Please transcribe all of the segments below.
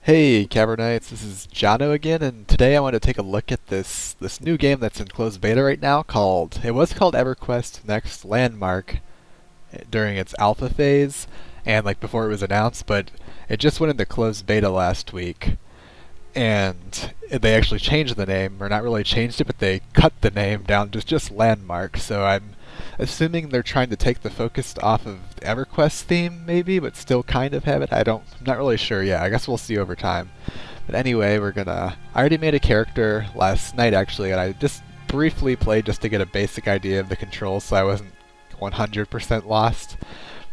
Hey Cabernites, this is Jono again, and today I want to take a look at this new game that's in closed beta right now it was called Everquest Next Landmark during its alpha phase, and like before it was announced, but it just went into closed beta last week. And they actually changed the name, or not really changed it, but they cut the name down to just Landmark. So I'm assuming they're trying to take the focus off of the EverQuest theme, maybe, but still kind of have it. I'm not really sure yet. I guess we'll see over time. But anyway, I already made a character last night actually, and I just briefly played just to get a basic idea of the controls, so I wasn't 100% lost.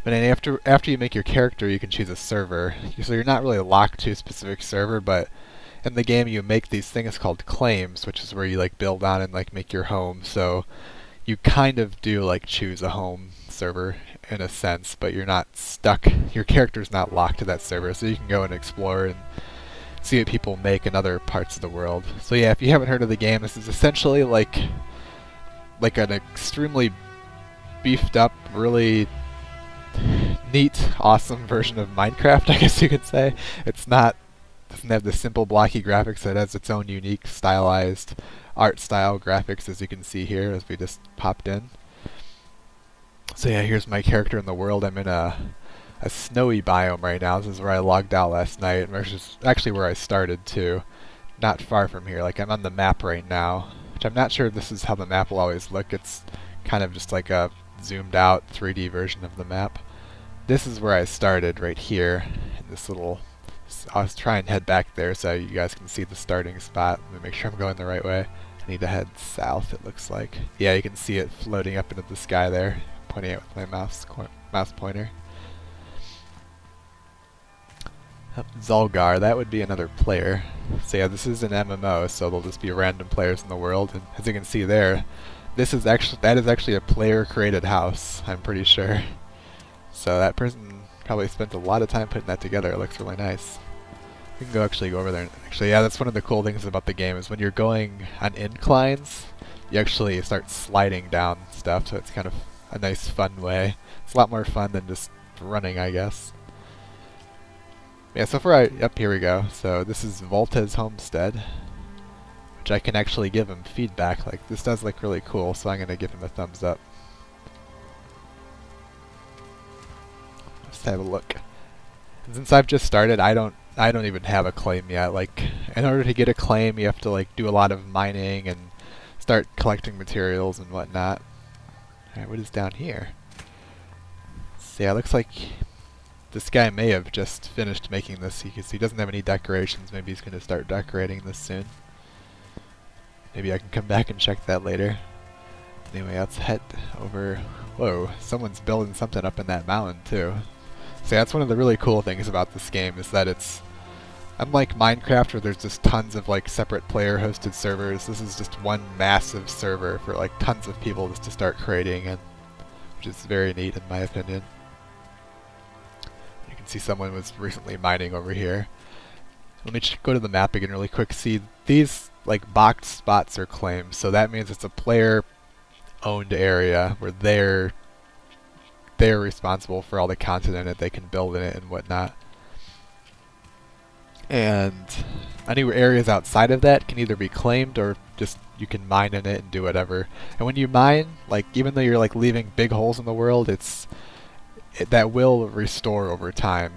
But then after you make your character, you can choose a server. So you're not really locked to a specific server, but in the game you make these things called claims, which is where you like build on and like make your home. So you kind of do like choose a home server in a sense, but you're not stuck. Your character's not locked to that server, so you can go and explore and see what people make in other parts of the world. So yeah, if you haven't heard of the game, this is essentially like an extremely beefed up, really neat, awesome version of Minecraft, I guess you could say. Doesn't have the simple blocky graphics. It has its own unique stylized art style graphics, as you can see here as we just popped in. So yeah, here's my character in the world. I'm in a snowy biome right now. This is where I logged out last night, which is actually where I started too. Not far from here. Like I'm on the map right now, which I'm not sure if this is how the map will always look. It's kind of just like a zoomed out 3D version of the map. This is where I started right here in this little. I'll try and head back there so you guys can see the starting spot. Let me make sure I'm going the right way. I need to head south, it looks like. Yeah, you can see it floating up into the sky there, pointing out with my mouse pointer. Zulgar, that would be another player. So yeah, this is an MMO, so there'll just be random players in the world. And as you can see there, that is actually a player-created house, I'm pretty sure. So that person probably spent a lot of time putting that together. It looks really nice. We can actually go over there. Actually, yeah, that's one of the cool things about the game is when you're going on inclines, you actually start sliding down stuff, so it's kind of a nice fun way. It's a lot more fun than just running, I guess. Yeah, so up here we go. So this is Volta's homestead, which I can actually give him feedback. Like, this does look really cool, so I'm going to give him a thumbs up. Let's have a look. And since I've just started, I don't even have a claim yet. Like, in order to get a claim, you have to like do a lot of mining and start collecting materials and whatnot. Alright, what is down here? So yeah, it looks like this guy may have just finished making this. He doesn't have any decorations. Maybe he's going to start decorating this soon. Maybe I can come back and check that later. Anyway, let's head over. Whoa, someone's building something up in that mountain too. So that's one of the really cool things about this game is that it's unlike Minecraft where there's just tons of like separate player hosted servers. This is just one massive server for like tons of people just to start creating, and which is very neat in my opinion. You can see someone was recently mining over here. Let me go to the map again really quick. See, these like boxed spots are claims, so that means it's a player owned area where they're responsible for all the content in it. They can build in it and whatnot. And any areas outside of that can either be claimed or just you can mine in it and do whatever. And when you mine, like even though you're like leaving big holes in the world, that will restore over time.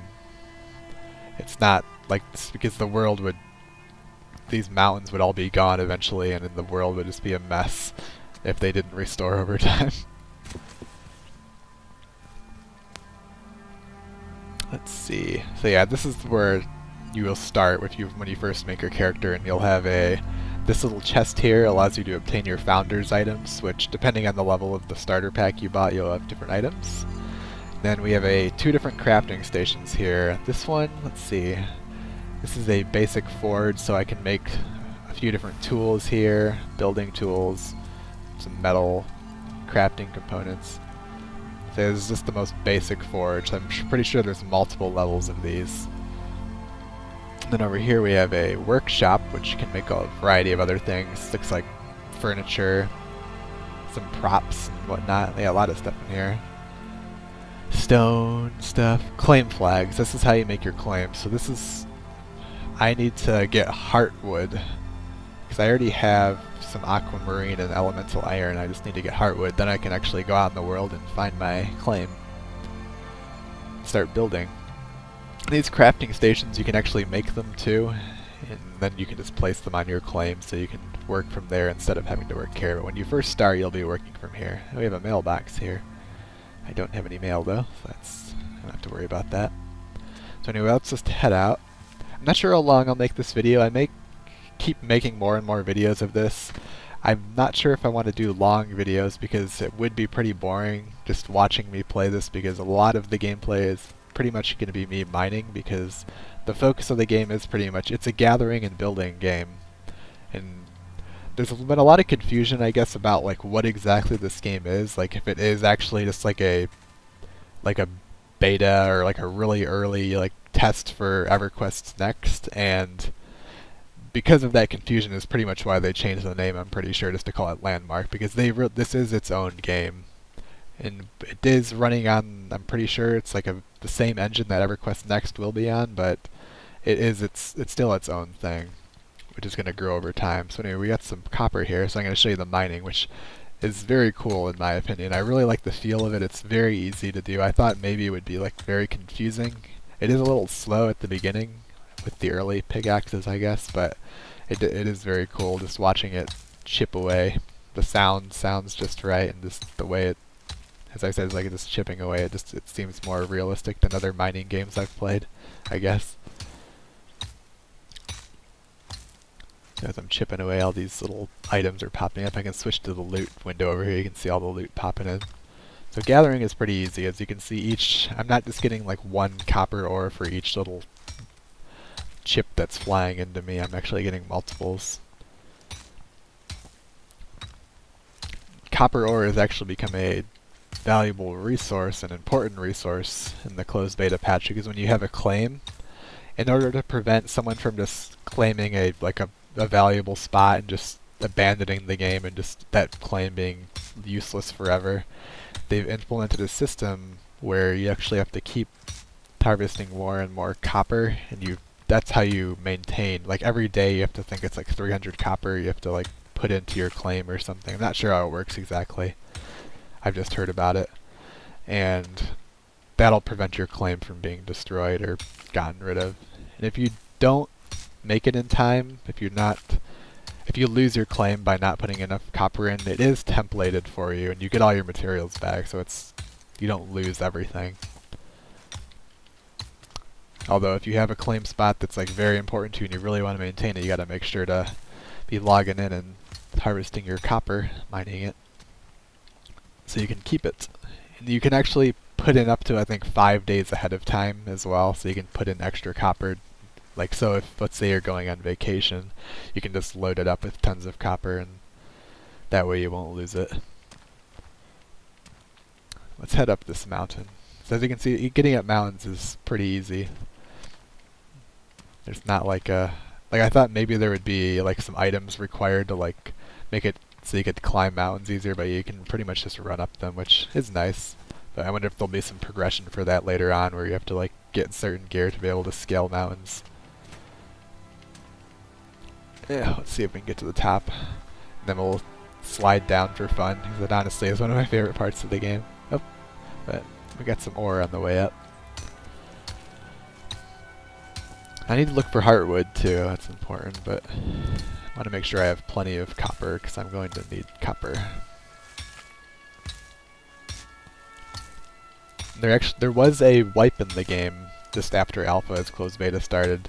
It's not like because these mountains would all be gone eventually, and then the world would just be a mess if they didn't restore over time. Let's see. So yeah, this is where you will start when you first make your character, and you'll have this little chest here allows you to obtain your founder's items, which depending on the level of the starter pack you bought, you'll have different items. Then we have two different crafting stations here. This one, let's see. This is a basic forge, so I can make a few different tools here, building tools, some metal, crafting components. So this is just the most basic forge. I'm pretty sure there's multiple levels of these. And then over here we have a workshop, which can make a variety of other things. Looks like furniture, some props and whatnot. Yeah, a lot of stuff in here. Stone stuff. Claim flags. This is how you make your claims. So this is I need to get heartwood, because I already have some aquamarine and elemental iron. I just need to get heartwood, then I can actually go out in the world and find my claim. Start building. These crafting stations, you can actually make them too, and then you can just place them on your claim so you can work from there instead of having to work here. But when you first start, you'll be working from here. We have a mailbox here. I don't have any mail though, so I don't have to worry about that. So anyway, let's just head out. I'm not sure how long I'll make this video. I may keep making more and more videos of this. I'm not sure if I want to do long videos because it would be pretty boring just watching me play this, because a lot of the gameplay is pretty much going to be me mining, because the focus of the game is pretty much, it's a gathering and building game. And there's been a lot of confusion, I guess, about like what exactly this game is. Like if it is actually just like a beta or like a really early like test for Everquest Next, and because of that confusion is pretty much why they changed the name, I'm pretty sure, just to call it Landmark, because this is its own game. And it is running on, I'm pretty sure it's like the same engine that EverQuest Next will be on, but it's still its own thing, which is going to grow over time. So anyway, we got some copper here, so I'm going to show you the mining, which is very cool in my opinion. I really like the feel of it. It's very easy to do. I thought maybe it would be like very confusing. It is a little slow at the beginning with the early pickaxes, I guess, but it is very cool just watching it chip away. The sounds just right, and just the way it, as I said, is like just chipping away. It seems more realistic than other mining games I've played, I guess. As I'm chipping away, all these little items are popping up. I can switch to the loot window over here. You can see all the loot popping in. So gathering is pretty easy. As you can see, I'm not just getting like one copper ore for each little chip that's flying into me. I'm actually getting multiples. Copper ore has actually become a valuable resource, an important resource in the closed beta patch, because when you have a claim, in order to prevent someone from just claiming a valuable spot and just abandoning the game and just that claim being useless forever, they've implemented a system where you actually have to keep harvesting more and more copper, and that's how you maintain, like every day you have to think it's like 300 copper you have to like put into your claim or something. I'm not sure how it works exactly. I've just heard about it. And that'll prevent your claim from being destroyed or gotten rid of. And if you don't make it in time, if you lose your claim by not putting enough copper in, it is templated for you and you get all your materials back, so you don't lose everything. Although if you have a claim spot that's like very important to you and you really want to maintain it, you gotta make sure to be logging in and harvesting your copper, mining it, so you can keep it. And you can actually put in up to, I think, 5 days ahead of time as well, so you can put in extra copper. Like, so if, let's say you're going on vacation, you can just load it up with tons of copper, and that way you won't lose it. Let's head up this mountain. So as you can see, getting up mountains is pretty easy. There's not like I thought maybe there would be like some items required to like make it so you could climb mountains easier, but you can pretty much just run up them, which is nice. But I wonder if there'll be some progression for that later on, where you have to like get certain gear to be able to scale mountains. Yeah, let's see if we can get to the top, and then we'll slide down for fun, because it honestly is one of my favorite parts of the game. Oh, but we got some ore on the way up. I need to look for heartwood too, that's important, but I want to make sure I have plenty of copper, because I'm going to need copper. There was a wipe in the game just after alpha as closed beta started,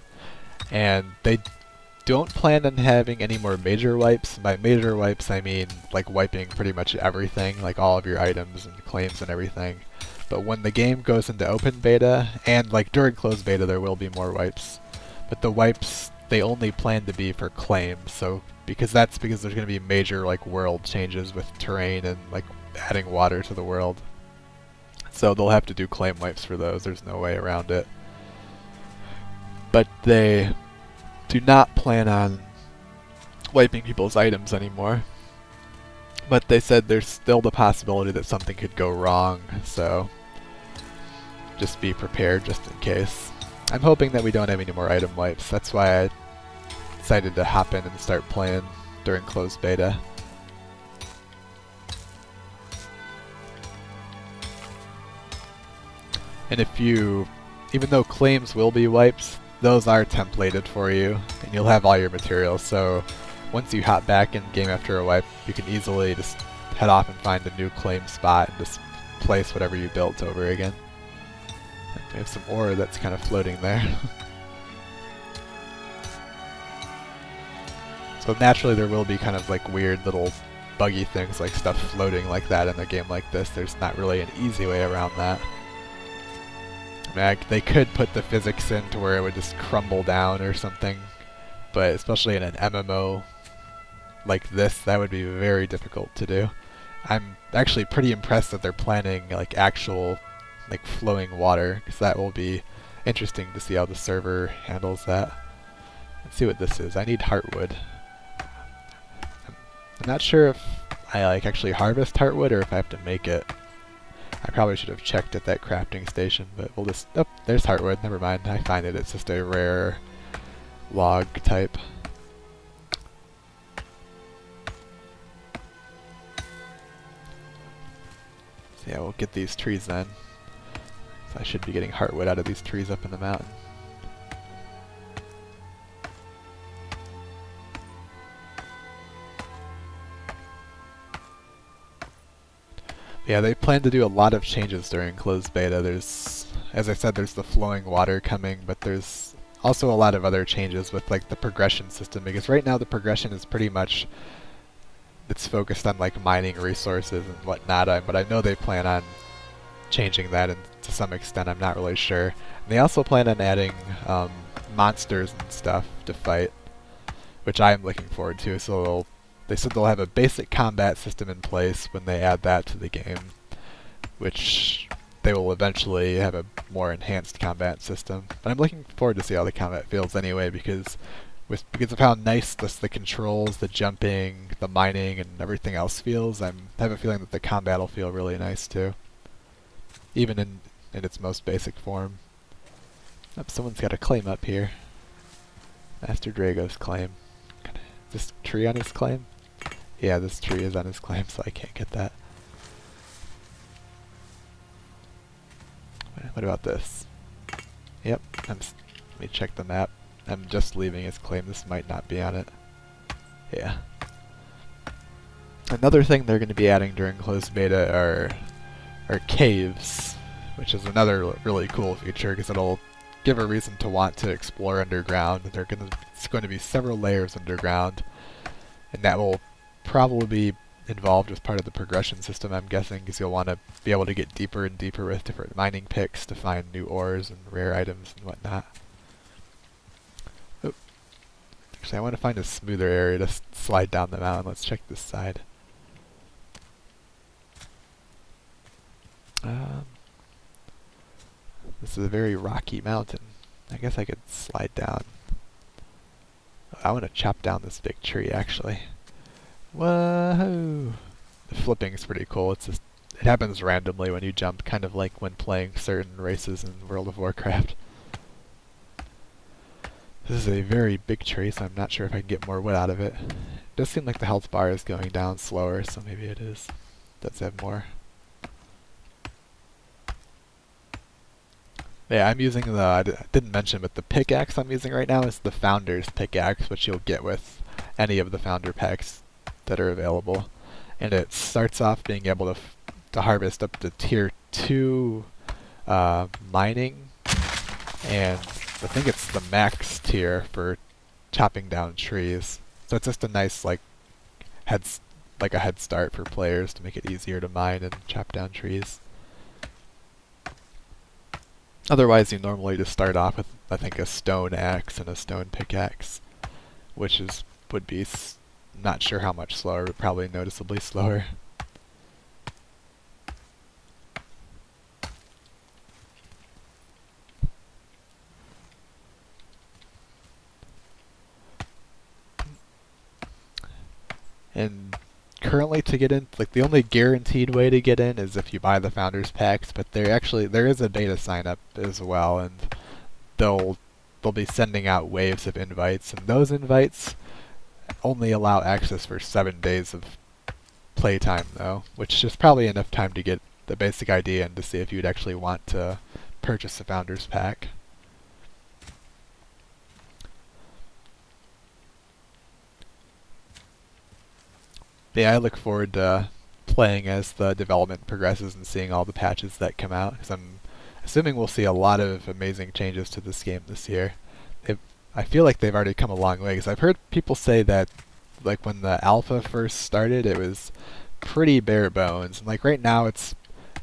and they don't plan on having any more major wipes. By major wipes I mean like wiping pretty much everything, like all of your items and claims and everything. But when the game goes into open beta, and like during closed beta, there will be more wipes. But the wipes, they only plan to be for claims, so because there's going to be major like world changes with terrain and like adding water to the world. So they'll have to do claim wipes for those, there's no way around it. But they do not plan on wiping people's items anymore. But they said there's still the possibility that something could go wrong, so just be prepared just in case. I'm hoping that we don't have any more item wipes. That's why I decided to hop in and start playing during closed beta. And even though claims will be wipes, those are templated for you, and you'll have all your materials, so once you hop back in game after a wipe, you can easily just head off and find a new claim spot and just place whatever you built over again. We have some ore that's kind of floating there. So naturally there will be kind of like weird little buggy things, like stuff floating like that in a game like this. There's not really an easy way around that. I mean, they could put the physics in to where it would just crumble down or something, but especially in an MMO like this, that would be very difficult to do. I'm actually pretty impressed that they're planning like actual like flowing water, because that will be interesting to see how the server handles that. Let's see what this is. I need heartwood. I'm not sure if I like actually harvest heartwood or if I have to make it. I probably should have checked at that crafting station, but we'll just... Oh, there's heartwood. Never mind. I find it. It's just a rare log type. So yeah, we'll get these trees then. So I should be getting heartwood out of these trees up in the mountain. Yeah, they plan to do a lot of changes during closed beta. There's, as I said, there's the flowing water coming, but there's also a lot of other changes with like the progression system, because right now the progression is pretty much, it's focused on like mining resources and whatnot, but I know they plan on changing that to some extent. I'm not really sure. And they also plan on adding monsters and stuff to fight, which I'm looking forward to. So they said they'll have a basic combat system in place when they add that to the game, which they will eventually have a more enhanced combat system. But I'm looking forward to see how the combat feels anyway, because of how nice the controls, the jumping, the mining, and everything else feels. I have a feeling that the combat will feel really nice too, even in its most basic form. Oh, someone's got a claim up here. Master Drago's claim. This tree on his claim? Yeah, this tree is on his claim, so I can't get that. What about this? Yep, let me check the map. I'm just leaving his claim. This might not be on it. Yeah. Another thing they're going to be adding during closed beta are caves, which is another really cool feature, because it'll give a reason to want to explore underground. It's going to be several layers underground, and that will probably be involved as part of the progression system, I'm guessing, because you'll want to be able to get deeper and deeper with different mining picks to find new ores and rare items and whatnot. Oh. Actually, I want to find a smoother area to slide down the mountain. Let's check this side. This is a very rocky mountain. I guess I could slide down. I want to chop down this big tree, actually. Whoa! The flipping is pretty cool. It happens randomly when you jump, kind of like when playing certain races in World of Warcraft. This is a very big tree, so I'm not sure if I can get more wood out of it. It does seem like the health bar is going down slower, so maybe it is. It does have more. Yeah, I'm using I didn't mention, but the pickaxe I'm using right now is the Founder's Pickaxe, which you'll get with any of the Founder packs that are available. And it starts off being able to harvest up to tier 2 mining, and I think it's the max tier for chopping down trees. So it's just a nice like a head start for players to make it easier to mine and chop down trees. Otherwise, you normally just start off with, I think, a stone axe and a stone pickaxe, which would be not sure how much slower, but probably noticeably slower. And currently, to get in, like the only guaranteed way to get in is if you buy the Founders Packs, but there is a beta sign up as well, and they'll be sending out waves of invites, and those invites only allow access for 7 days of playtime though, which is probably enough time to get the basic idea and to see if you'd actually want to purchase the Founders Pack. Yeah, I look forward to playing as the development progresses and seeing all the patches that come out, because I'm assuming we'll see a lot of amazing changes to this game this year. I feel like they've already come a long way, because I've heard people say that like when the alpha first started, it was pretty bare bones, and like right now it's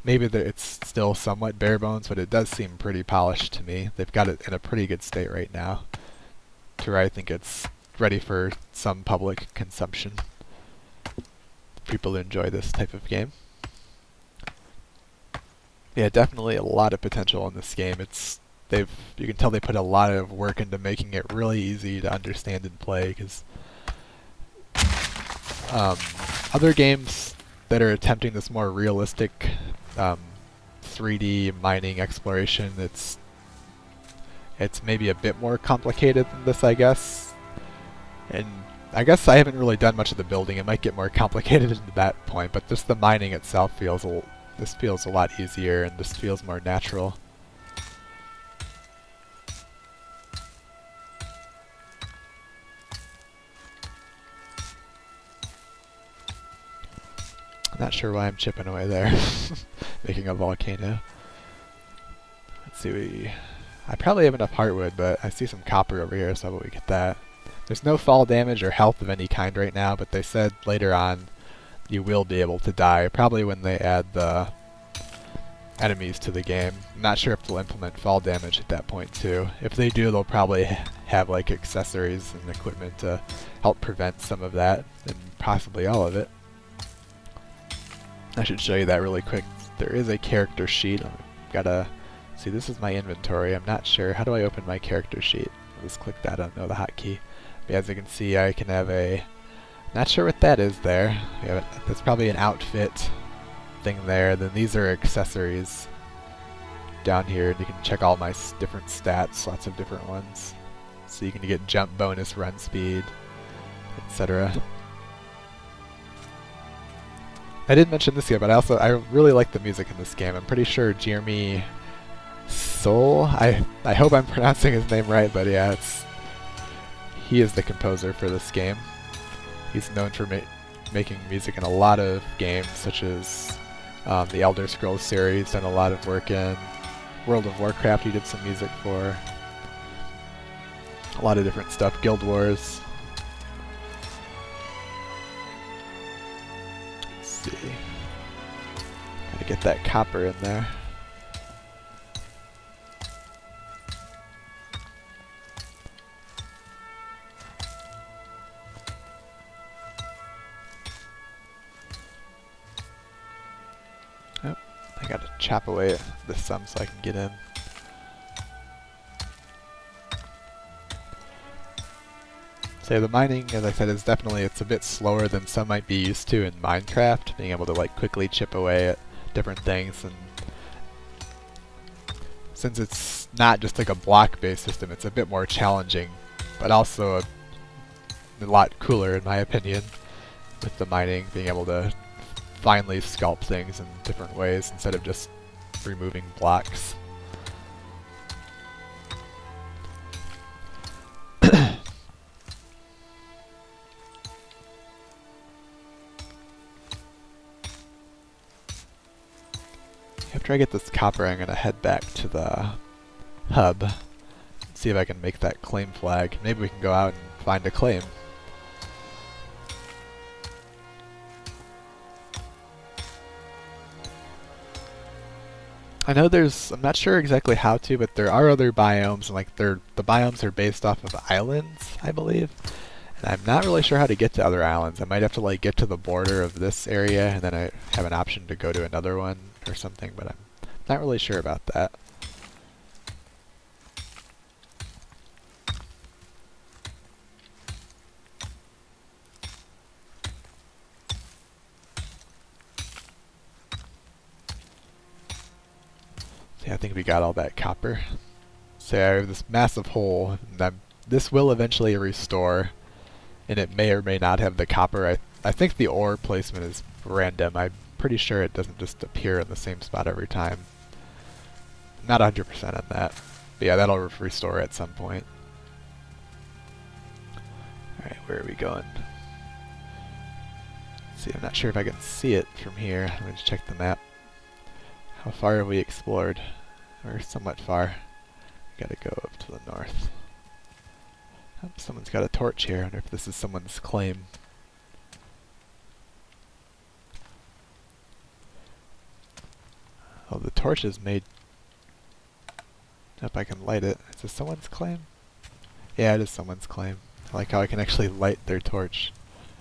it's still somewhat bare bones, but it does seem pretty polished to me. They've got it in a pretty good state right now, to where I think it's ready for some public consumption. People who enjoy this type of game. Yeah, definitely a lot of potential in this game. You can tell they put a lot of work into making it really easy to understand and play, because other games that are attempting this more realistic 3D mining exploration, it's maybe a bit more complicated than this, I guess. And I guess I haven't really done much of the building. It might get more complicated at that point, but just the mining itself feels a lot easier, and this feels more natural. I'm not sure why I'm chipping away there, making a volcano. Let's see, I probably have enough heartwood, but I see some copper over here, so how about we get that? There's no fall damage or health of any kind right now, but they said later on you will be able to die, probably when they add the enemies to the game. I'm not sure if they'll implement fall damage at that point too. If they do, they'll probably have like accessories and equipment to help prevent some of that, and possibly all of it. I should show you that really quick. There is a character sheet. I've gotta see, this is my inventory. I'm not sure. How do I open my character sheet? I'll just click that. I don't know the hotkey. But as you can see, I can have a... Not sure what that is there. That's probably an outfit thing there. Then these are accessories down here, and you can check all my different stats, lots of different ones. So you can get jump bonus, run speed, etc. I didn't mention this yet, but I really like the music in this game. I'm pretty sure Jeremy Soul, I hope I'm pronouncing his name right, but yeah, he is the composer for this game. He's known for making music in a lot of games, such as the Elder Scrolls series, done a lot of work in World of Warcraft. He did some music for a lot of different stuff, Guild Wars. Let's see. Gotta get that copper in there. I gotta chop away at this some so I can get in. So the mining, as I said, is definitely, it's a bit slower than some might be used to in Minecraft, being able to like quickly chip away at different things. And since it's not just like a block-based system, it's a bit more challenging, but also a lot cooler in my opinion, with the mining, being able to finely sculpt things in different ways instead of just removing blocks. After I get this copper, I'm gonna head back to the hub and see if I can make that claim flag. Maybe we can go out and find a claim. I know I'm not sure exactly how to, but there are other biomes, and like the biomes are based off of islands, I believe. And I'm not really sure how to get to other islands. I might have to like get to the border of this area, and then I have an option to go to another one or something, but I'm not really sure about that. Yeah, I think we got all that copper. So I have this massive hole, and this will eventually restore, and it may or may not have the copper. I think the ore placement is random. I'm pretty sure it doesn't just appear in the same spot every time. Not 100% on that. But yeah, that'll restore at some point. Alright, where are we going? Let's see, I'm not sure if I can see it from here. Let me just check the map. How far have we explored? We're somewhat far. Gotta go up to the north. Oh, someone's got a torch here. I wonder if this is someone's claim. Oh, the torch is made... If I can light it. Is this someone's claim? Yeah, it is someone's claim. I like how I can actually light their torch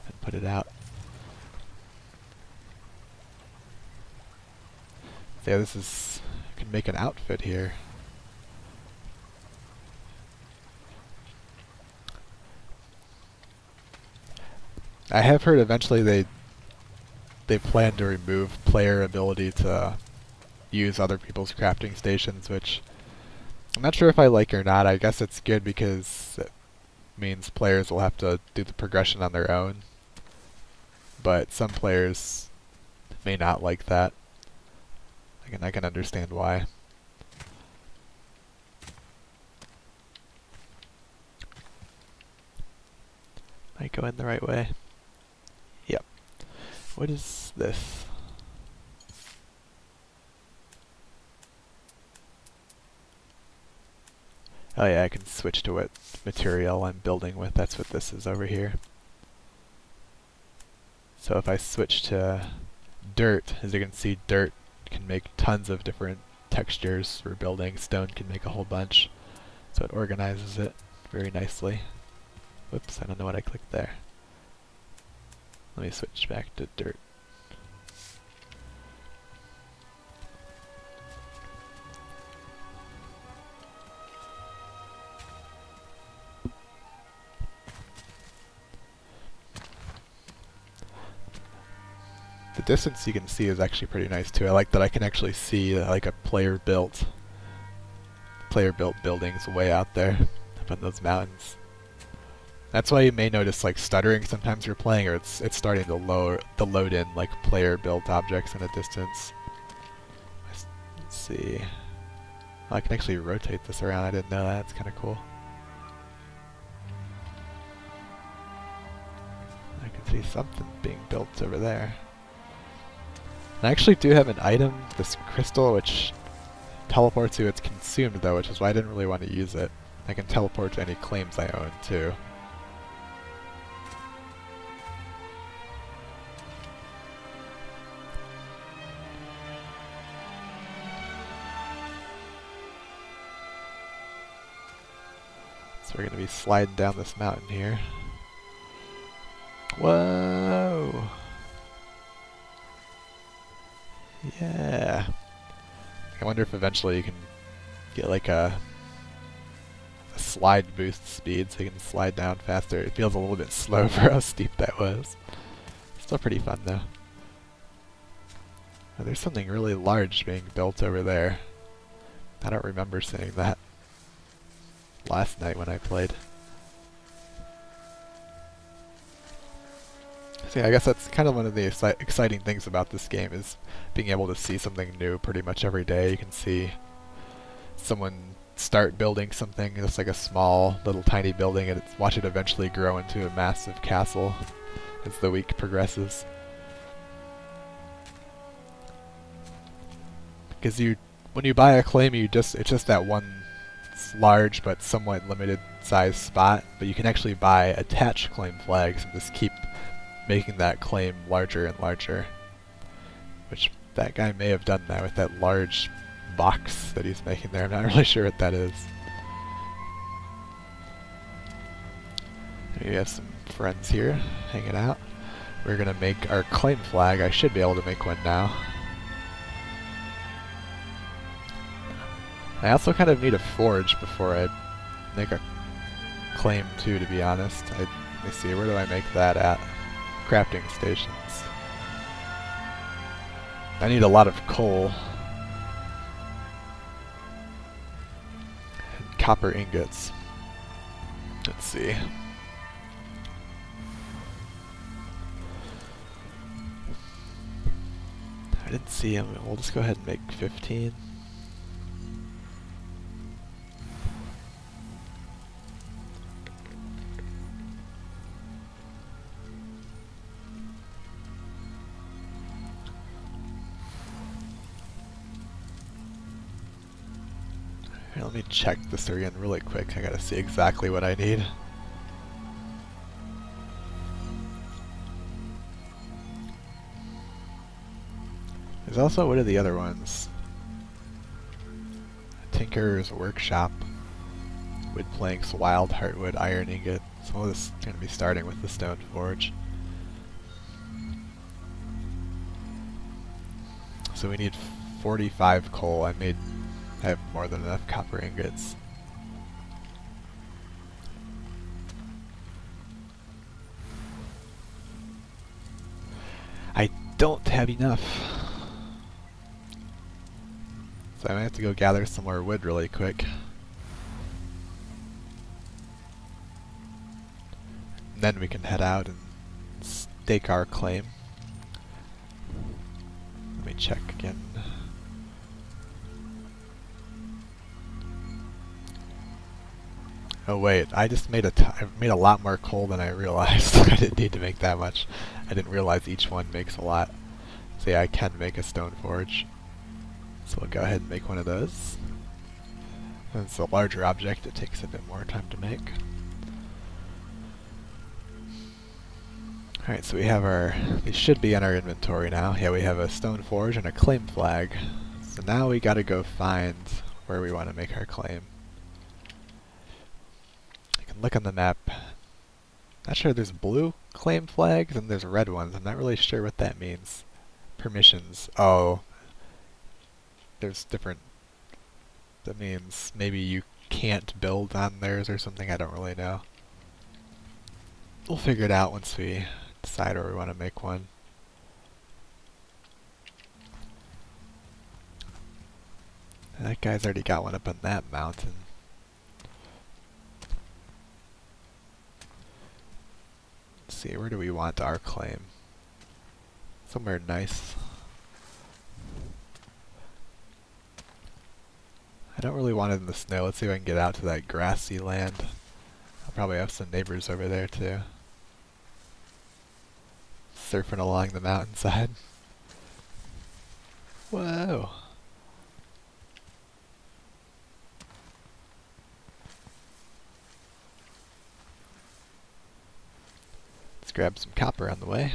and put it out. So yeah, this is... I can make an outfit here. I have heard eventually they plan to remove player ability to use other people's crafting stations, which I'm not sure if I like or not. I guess it's good because it means players will have to do the progression on their own, but some players may not like that. I can understand why. Am I going the right way? Yep. What is this? Oh yeah, I can switch to what material I'm building with. That's what this is over here. So if I switch to dirt, as you can see, dirt can make tons of different textures for building. Stone can make a whole bunch. So it organizes it very nicely. Whoops, I don't know what I clicked there. Let me switch back to dirt. The distance you can see is actually pretty nice too. I like that I can actually see like a player-built buildings way out there up in those mountains. That's why you may notice like stuttering sometimes you're playing, or it's starting to load in like player-built objects in a distance. Let's see. Oh, I can actually rotate this around. I didn't know that. That's kind of cool. I can see something being built over there. And I actually do have an item, this crystal, which teleports you. It's consumed though, which is why I didn't really want to use it. I can teleport to any claims I own too. So we're going to be sliding down this mountain here. Whoa! Yeah. I wonder if eventually you can get like a slide boost speed so you can slide down faster. It feels a little bit slow for how steep that was. Still pretty fun though. Oh, there's something really large being built over there. I don't remember seeing that last night when I played. So yeah, I guess that's kind of one of the exciting things about this game, is being able to see something new pretty much every day. You can see someone start building something just like a small little tiny building, and watch it eventually grow into a massive castle as the week progresses. Because when you buy a claim, it's just that one large but somewhat limited size spot, but you can actually buy attached claim flags and just keep making that claim larger and larger. Which that guy may have done that with that large box that he's making there. I'm not really sure what that is. We have some friends here hanging out. We're gonna make our claim flag. I should be able to make one now. I also kind of need a forge before I make a claim too, to be honest. Let me see, where do I make that at? Crafting stations. I need a lot of coal. copper ingots. Let's see. I didn't see them. We'll just go ahead and make 15. Here, let me check this again really quick. I gotta see exactly what I need. There's also, what are the other ones? Tinker's Workshop, wood planks, wild heartwood, iron ingot. So this is going to be starting with the stone forge. So we need 45 coal. I have more than enough copper ingots. I don't have enough. So I might have to go gather some more wood really quick. And then we can head out and stake our claim. Let me check again. Oh wait, I just made I made a lot more coal than I realized. I didn't need to make that much. I didn't realize each one makes a lot. So yeah, I can make a stone forge. So we'll go ahead and make one of those. And it's a larger object, it takes a bit more time to make. Alright, so we have these should be in our inventory now. Yeah, we have a stone forge and a claim flag. So now we gotta go find where we want to make our claim. You can look on the map. Not sure, there's blue claim flags and there's red ones. I'm not really sure what that means. Permissions. Oh. There's different, that means maybe you can't build on theirs or something, I don't really know. We'll figure it out once we decide where we want to make one. And that guy's already got one up on that mountain. Let's see, where do we want our claim? Somewhere nice. I don't really want it in the snow. Let's see if I can get out to that grassy land. I'll probably have some neighbors over there too. Surfing along the mountainside. Whoa! Let's grab some copper on the way.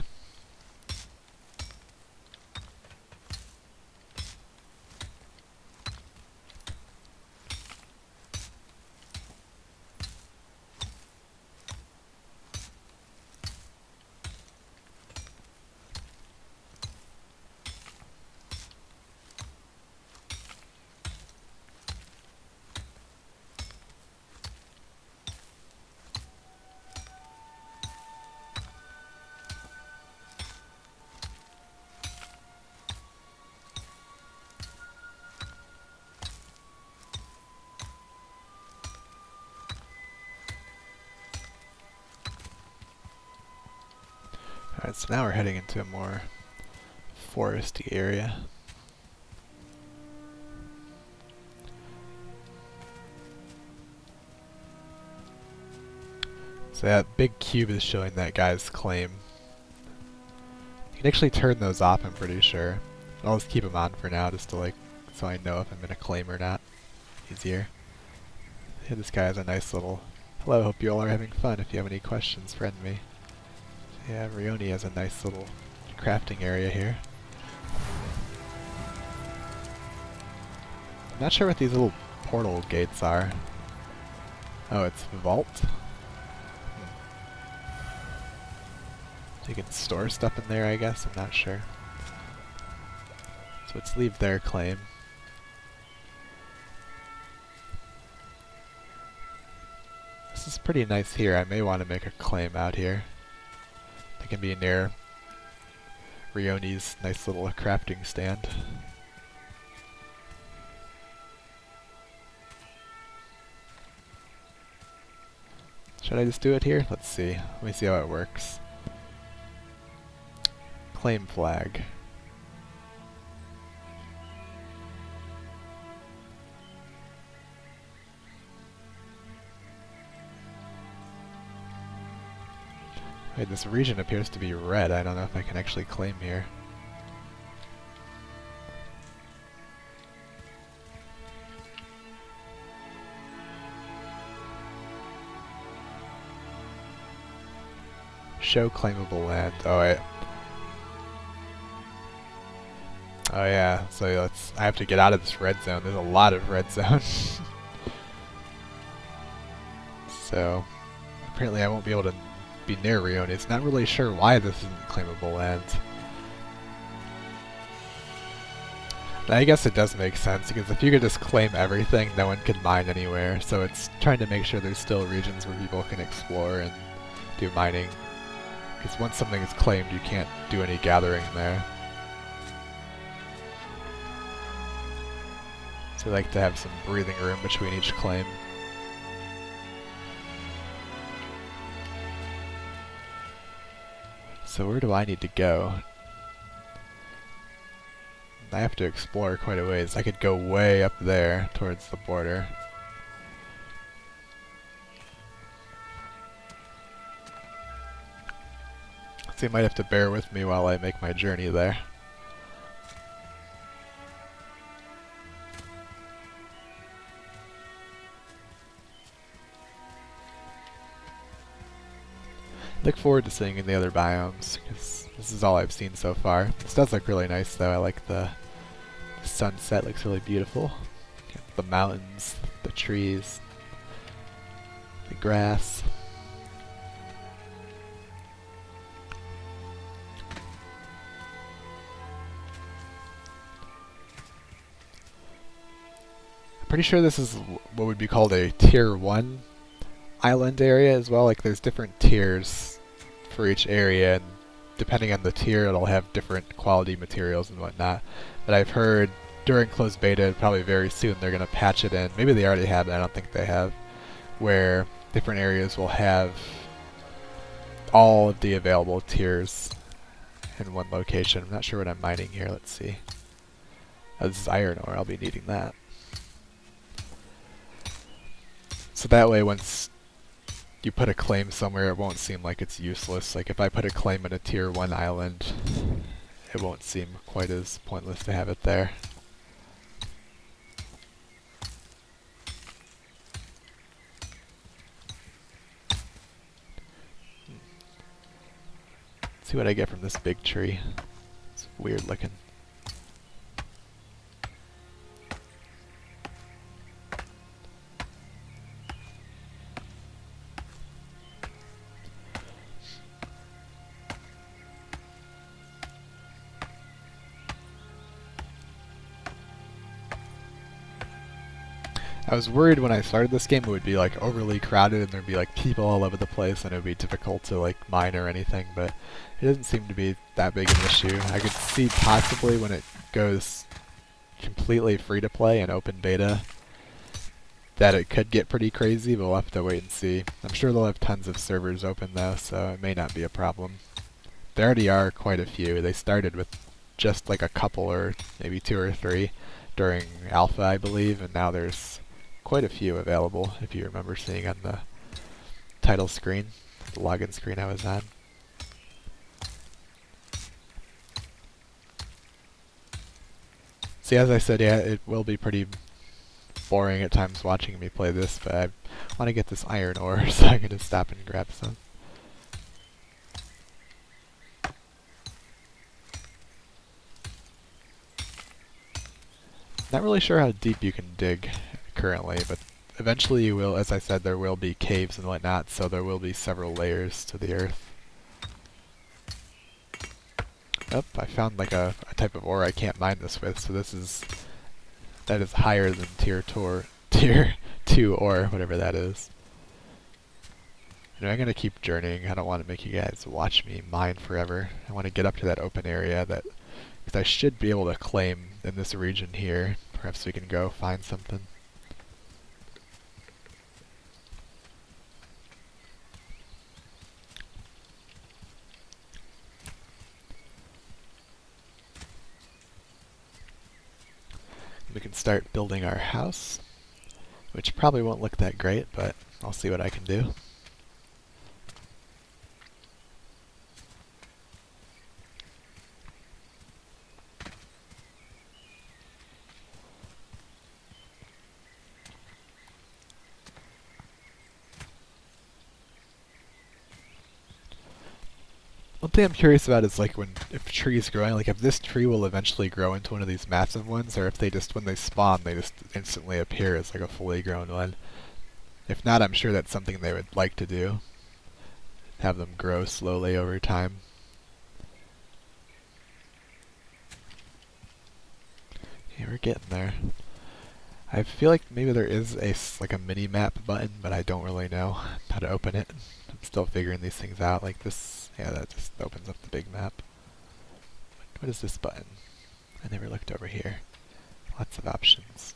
Alright, so now we're heading into a more foresty area. So that big cube is showing that guy's claim. You can actually turn those off, I'm pretty sure. I'll just keep them on for now, just to so I know if I'm gonna claim or not. Easier. Yeah, this guy has a nice little, hello, hope you all are having fun. If you have any questions, friend me. Yeah, Rioni has a nice little crafting area here. I'm not sure what these little portal gates are. Oh, it's vault? So you can store stuff in there, I guess? I'm not sure. So let's leave their claim. This is pretty nice here. I may want to make a claim out here. It can be near Rioni's nice little crafting stand. Should I just do it here? Let's see. Let me see how it works. Claim flag. Wait, this region appears to be red. I don't know if I can actually claim here. Show claimable land. Oh wait. Oh yeah, so I have to get out of this red zone. There's a lot of red zone. So, apparently I won't be able to be near Riones. Not really sure why this isn't claimable land. And I guess it does make sense, because if you could just claim everything, no one could mine anywhere. So it's trying to make sure there's still regions where people can explore and do mining. Because once something is claimed, you can't do any gathering there. So I like to have some breathing room between each claim. So where do I need to go? I have to explore quite a ways. I could go way up there towards the border. So you might have to bear with me while I make my journey there. Look forward to seeing in the other biomes, because this is all I've seen so far. This does look really nice though. I like the sunset, looks really beautiful. The mountains, the trees, the grass. I'm pretty sure this is what would be called a Tier 1 island area as well. Like there's different tiers for each area, and depending on the tier it'll have different quality materials and whatnot. But I've heard during closed beta, probably very soon, they're going to patch it in. Maybe they already have, but I don't think they have. Where different areas will have all of the available tiers in one location. I'm not sure what I'm mining here. Let's see. Oh, this is iron ore. I'll be needing that. So that way, once you put a claim somewhere, it won't seem like it's useless. Like if I put a claim in a tier 1 island, it won't seem quite as pointless to have it there. Let's see what I get from this big tree. It's weird looking. I was worried when I started this game it would be like overly crowded and there'd be like people all over the place and it would be difficult to like mine or anything, but it doesn't seem to be that big an issue. I could see possibly when it goes completely free to play and open beta that it could get pretty crazy, but we'll have to wait and see. I'm sure they'll have tons of servers open though, so it may not be a problem. There already are quite a few. They started with just like a couple or maybe 2 or 3 during alpha, I believe, and now there's quite a few available, if you remember seeing on the title screen, the login screen I was on. See, as I said, yeah, it will be pretty boring at times watching me play this, but I want to get this iron ore, so I'm going to stop and grab some. Not really sure how deep you can dig currently, but eventually you will, as I said, there will be caves and whatnot, so there will be several layers to the earth. Oh, I found like a type of ore I can't mine this with, so that is higher than tier 2 ore, whatever that is. You know, I'm going to keep journeying. I don't want to make you guys watch me mine forever. I want to get up to that open area that, because I should be able to claim in this region here. Perhaps we can go find something. we can start building our house, which probably won't look that great, but I'll see what I can do. One thing I'm curious about is like if trees growing, like if this tree will eventually grow into one of these massive ones, or if they just, when they spawn, they just instantly appear as like a fully grown one. If not, I'm sure that's something they would like to do. Have them grow slowly over time. Yeah, we're getting there. I feel like maybe there is like a mini map button, but I don't really know how to open it. I'm still figuring these things out. Like this, yeah, that just opens up the big map. What is this button? I never looked over here. Lots of options.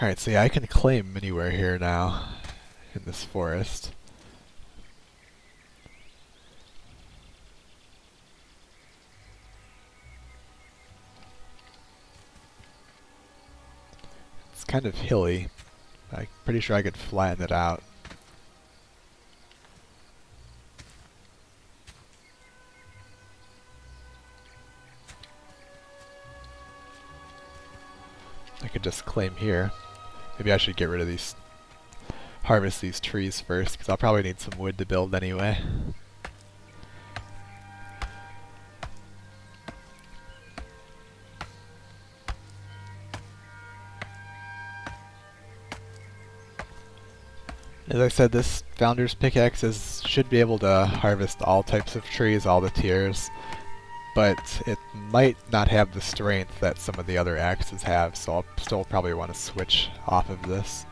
Alright, so yeah, I can claim anywhere here now in this forest. It's kind of hilly. I'm pretty sure I could flatten it out. I could just claim here. Maybe I should get rid of these, harvest these trees first, because I'll probably need some wood to build anyway. As I said, this Founder's Pickaxe should be able to harvest all types of trees, all the tiers, but it might not have the strength that some of the other axes have, so I'll still probably want to switch off of this.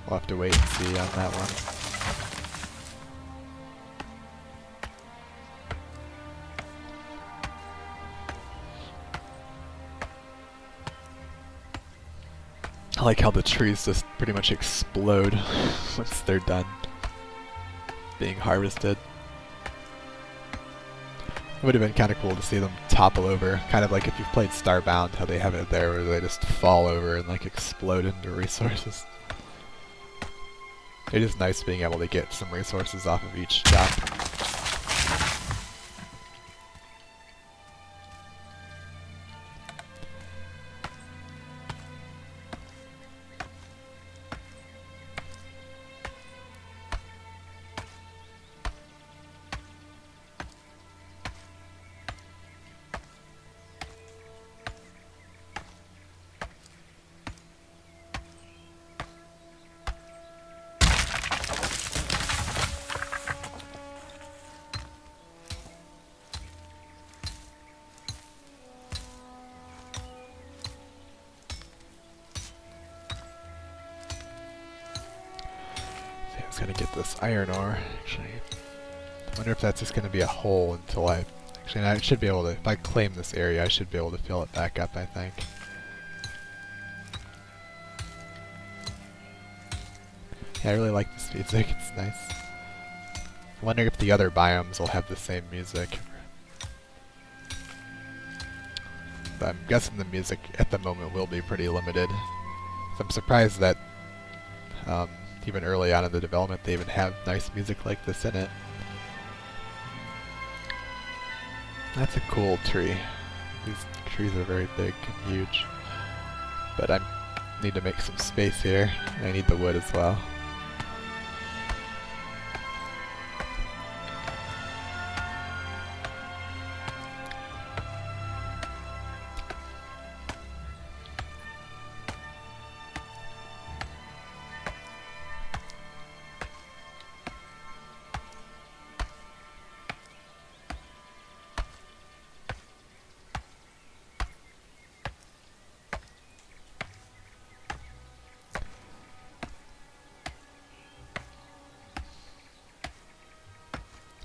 We'll have to wait and see on that one. I like how the trees just pretty much explode once they're done being harvested. It would have been kind of cool to see them topple over, kind of like if you've played Starbound, how they have it there where they just fall over and like explode into resources. It is nice being able to get some resources off of each chop. I was gonna get this iron ore, actually. I wonder if that's just gonna be a hole until actually, I should be able to, if I claim this area, I should be able to fill it back up, I think. Yeah, I really like this music, it's nice. I'm wondering if the other biomes will have the same music. But I'm guessing the music at the moment will be pretty limited. So I'm surprised that even early on in the development they even have nice music like this in it. That's a cool tree. These trees are very big and huge. But I need to make some space here. I need the wood as well.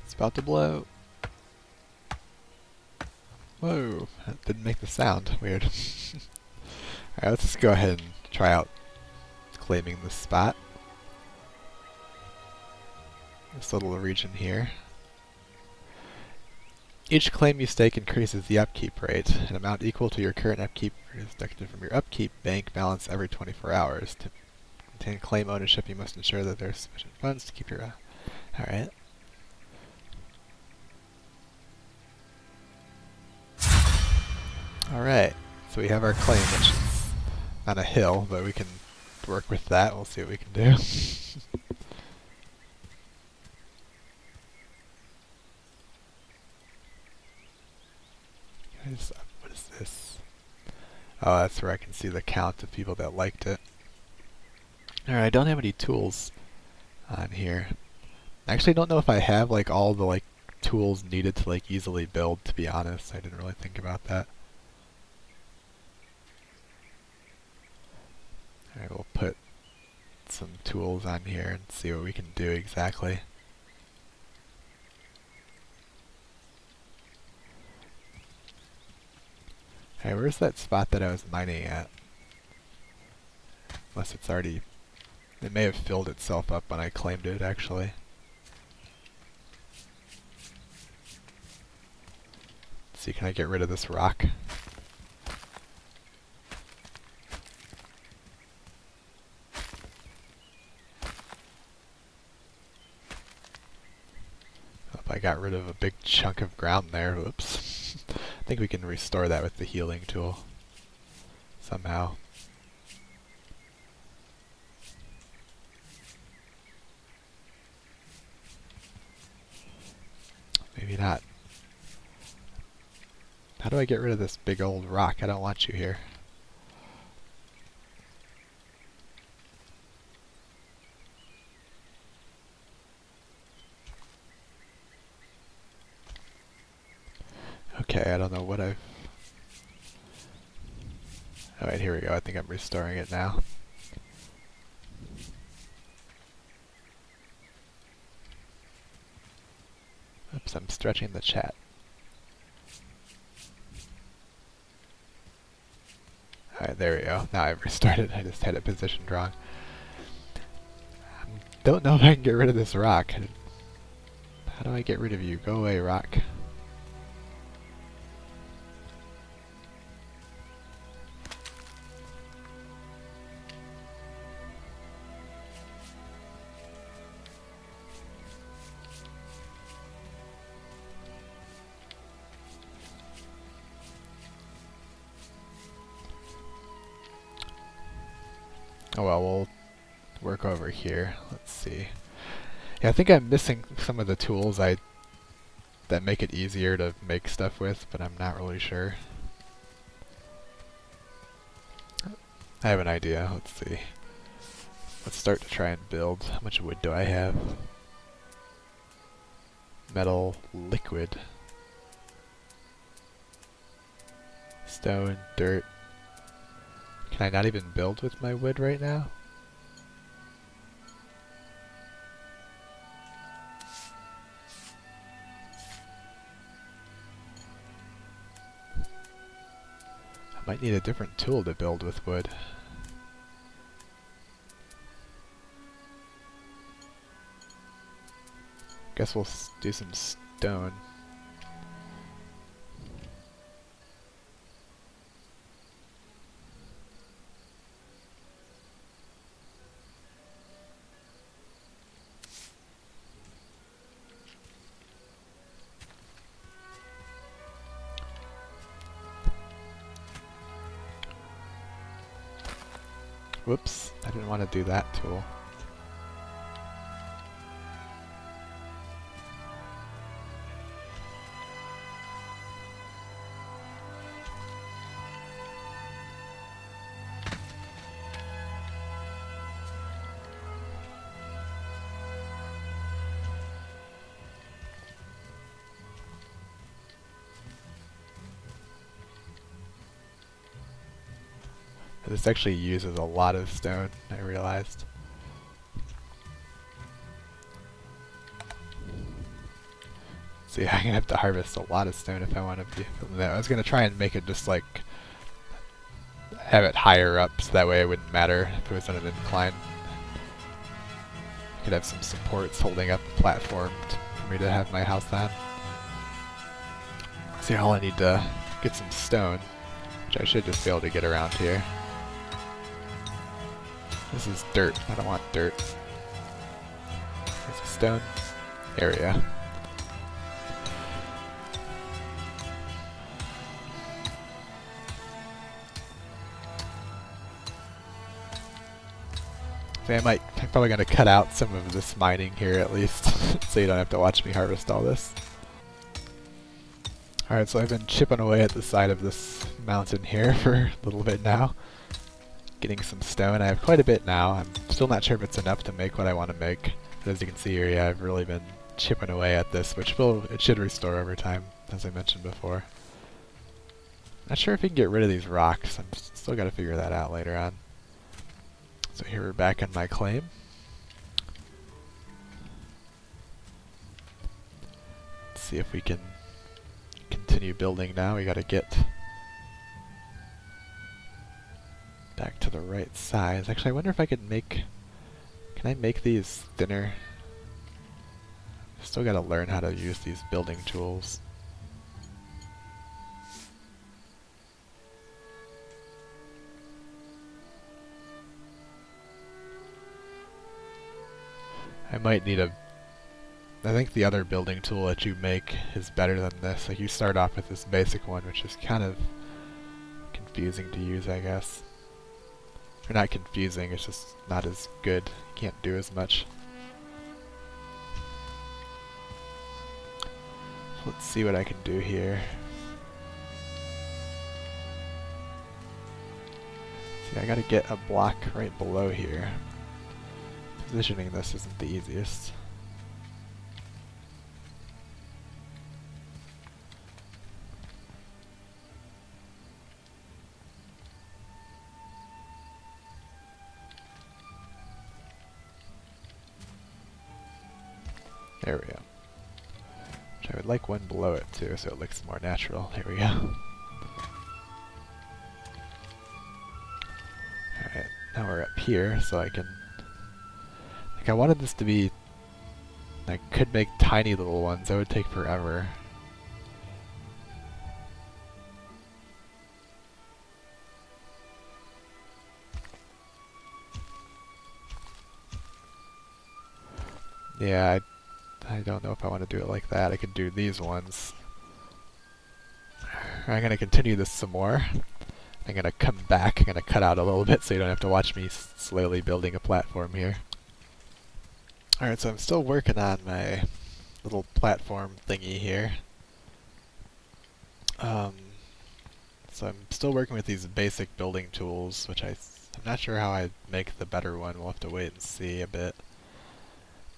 It's about to blow. Whoa, that didn't make the sound. Weird. Alright, let's just go ahead and try out claiming this spot. This little region here. Each claim you stake increases the upkeep rate. An amount equal to your current upkeep is deducted from your upkeep bank balance every 24 hours. To maintain claim ownership, you must ensure that there are sufficient funds to keep your... Alright. Alright, so we have our claim, which is on a hill, but we can work with that. We'll see what we can do. What is this? Oh, that's where I can see the count of people that liked it. Alright, I don't have any tools on here. I actually don't know if I have like all the like tools needed to like easily build, to be honest. I didn't really think about that. Alright, we'll put some tools on here and see what we can do exactly. Alright, where's that spot that I was mining at? Unless it's already... It may have filled itself up when I claimed it, actually. Let's see, can I get rid of this rock? I got rid of a big chunk of ground there. Whoops. I think we can restore that with the healing tool somehow. Maybe not. How do I get rid of this big old rock? I don't want you here. Okay, I don't know what I've... Alright, here we go. I think I'm restoring it now. Oops, I'm stretching the chat. Alright, there we go. Now I've restored it. I just had it positioned wrong. Don't know if I can get rid of this rock. How do I get rid of you? Go away, rock. Oh well, we'll work over here. Let's see. Yeah, I think I'm missing some of the tools that make it easier to make stuff with, but I'm not really sure. I have an idea. Let's see. Let's start to try and build. How much wood do I have? Metal, liquid. Stone, dirt. Can I not even build with my wood right now? I might need a different tool to build with wood. Guess we'll do some stone. Whoops, I didn't want to do that tool. This actually uses a lot of stone, I realized. See, I'm gonna have to harvest a lot of stone if I want to be filming that. I was gonna try and make it just like have it higher up, so that way it wouldn't matter if it was on an incline. I could have some supports holding up the platform for me to have my house on. See, all I need to get some stone, which I should just be able to get around here. This is dirt. I don't want dirt. There's a stone area. So I'm probably going to cut out some of this mining here at least, so you don't have to watch me harvest all this. Alright, so I've been chipping away at the side of this mountain here for a little bit now. Getting some stone. I have quite a bit now. I'm still not sure if it's enough to make what I want to make. But as you can see here, yeah, I've really been chipping away at this, which it should restore over time, as I mentioned before. Not sure if we can get rid of these rocks. I'm still got to figure that out later on. So here we're back in my claim. Let's see if we can continue building now. We got to get back to the right size. Actually, I wonder if I could make... Can I make these thinner? Still got to learn how to use these building tools. I might need I think the other building tool that you make is better than this. Like, you start off with this basic one, which is kind of confusing to use, I guess. Or not confusing, it's just not as good. You can't do as much. Let's see what I can do here. See, I gotta get a block right below here. Positioning this isn't the easiest. There we go. Which I would like one below it too, so it looks more natural. Here we go. Alright, now we're up here, so I can... Like, I wanted this to be... I could make tiny little ones, that would take forever. Yeah, I don't know if I want to do it like that. I could do these ones. I'm going to continue this some more. I'm going to come back. I'm going to cut out a little bit so you don't have to watch me slowly building a platform here. Alright, so I'm still working on my little platform thingy here. So I'm still working with these basic building tools, which I'm not sure how I make the better one. We'll have to wait and see a bit.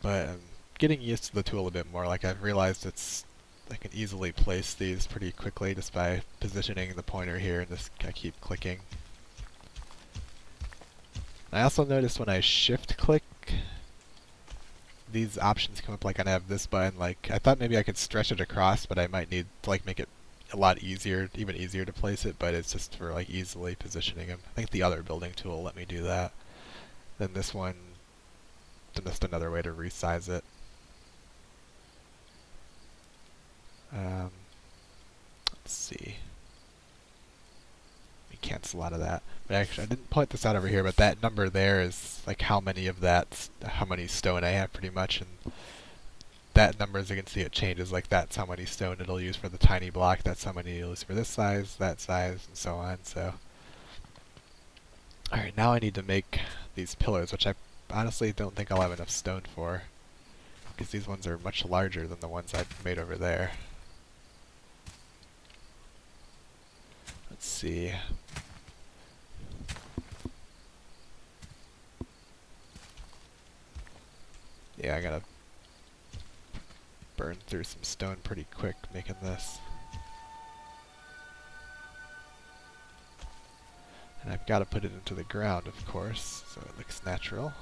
But I'm getting used to the tool a bit more. Like, I've realized I can easily place these pretty quickly just by positioning the pointer here and just keep clicking. I also noticed when I shift click, these options come up. Like, I have this button. Like, I thought maybe I could stretch it across, but I might need to like make it a lot easier, even easier to place it, but it's just for like easily positioning them. I think the other building tool let me do that. Then this one, just another way to resize it. Let's see. We cancel out of that. But actually, I didn't point this out over here, but that number there is like how many stone I have pretty much, and that number, as you can see, it changes. Like, that's how many stone it'll use for the tiny block, that's how many it'll use for this size, that size, and so on. So, alright, now I need to make these pillars, which I honestly don't think I'll have enough stone for, because these ones are much larger than the ones I've made over there. Let's see. Yeah, I gotta burn through some stone pretty quick making this. And I've got to put it into the ground, of course, so it looks natural.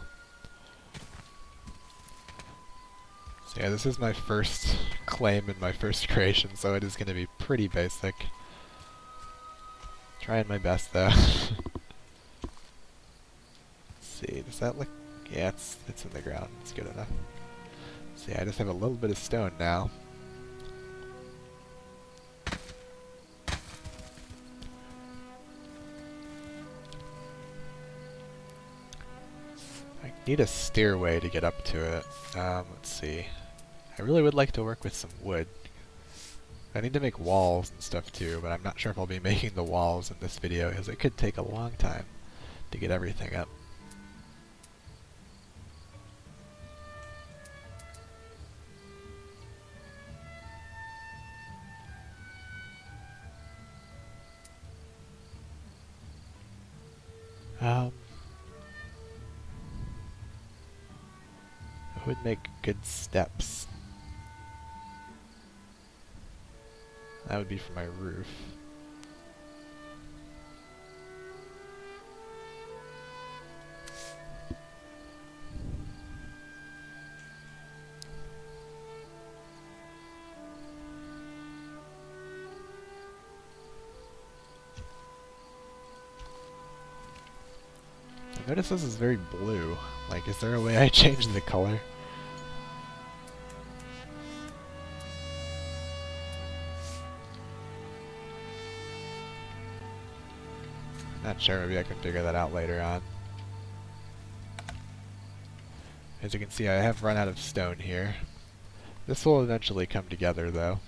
So yeah, this is my first claim and my first creation, so it is going to be pretty basic. Trying my best, though. Let's see, does that look... Yeah, it's in the ground. It's good enough. See, I just have a little bit of stone now. need a stairway to get up to it. Let's see. I really would like to work with some wood. I need to make walls and stuff too, but I'm not sure if I'll be making the walls in this video because it could take a long time to get everything up. It would make good steps. That would be for my roof. I notice this is very blue. Like, is there a way I change the color? Not sure, maybe I can figure that out later on. As you can see, I have run out of stone here. This will eventually come together, though.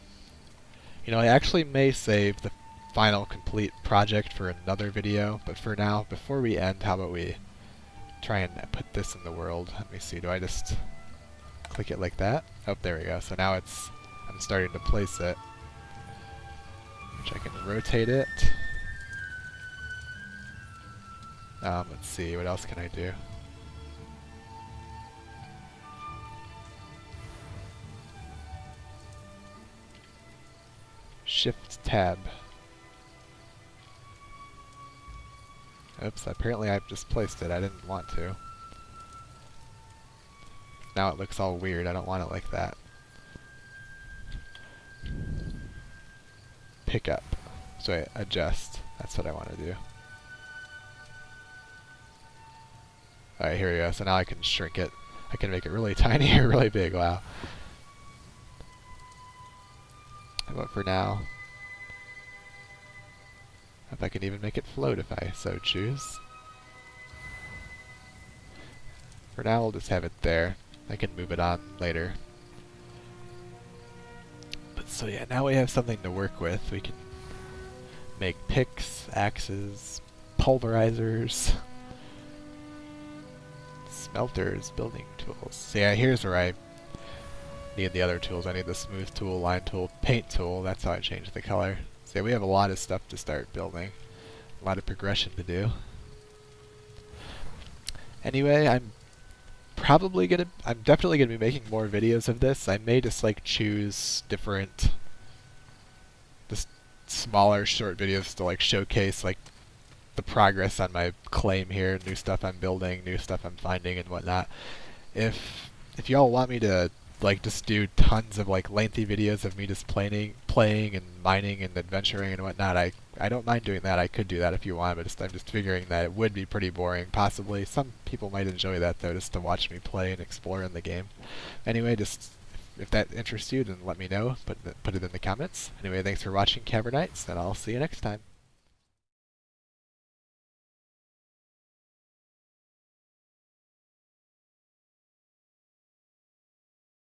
You know, I actually may save the final complete project for another video, but for now, before we end, how about we try and put this in the world? Let me see, do I just click it like that? Oh, there we go. So now I'm starting to place it. Which I can rotate it. Let's see, what else can I do? Shift tab. Oops, apparently I've just placed it. I didn't want to. Now it looks all weird. I don't want it like that. Pick up. So wait, adjust. That's what I want to do. Alright, here we go. So now I can shrink it. I can make it really tiny or really big. Wow. But for now, if I can even make it float if I so choose. For now, we'll just have it there. I can move it on later. But so yeah, now we have something to work with. We can make picks, axes, pulverizers, smelters, building tools. So yeah, here's where I need the other tools. I need the smooth tool, line tool, paint tool. That's how I change the color. So yeah, we have a lot of stuff to start building. A lot of progression to do. Anyway, I'm definitely gonna be making more videos of this. I may just like choose different, just smaller short videos to like showcase like the progress on my claim here, new stuff I'm building, new stuff I'm finding and whatnot. If y'all want me to like just do tons of like lengthy videos of me just playing and mining and adventuring and whatnot, I don't mind doing that. I could do that if you want, but I'm just figuring that it would be pretty boring, possibly. Some people might enjoy that though, just to watch me play and explore in the game. Anyway, just if that interests you, then let me know. Put it in the comments. Anyway, thanks for watching, Cavernites, and I'll see you next time.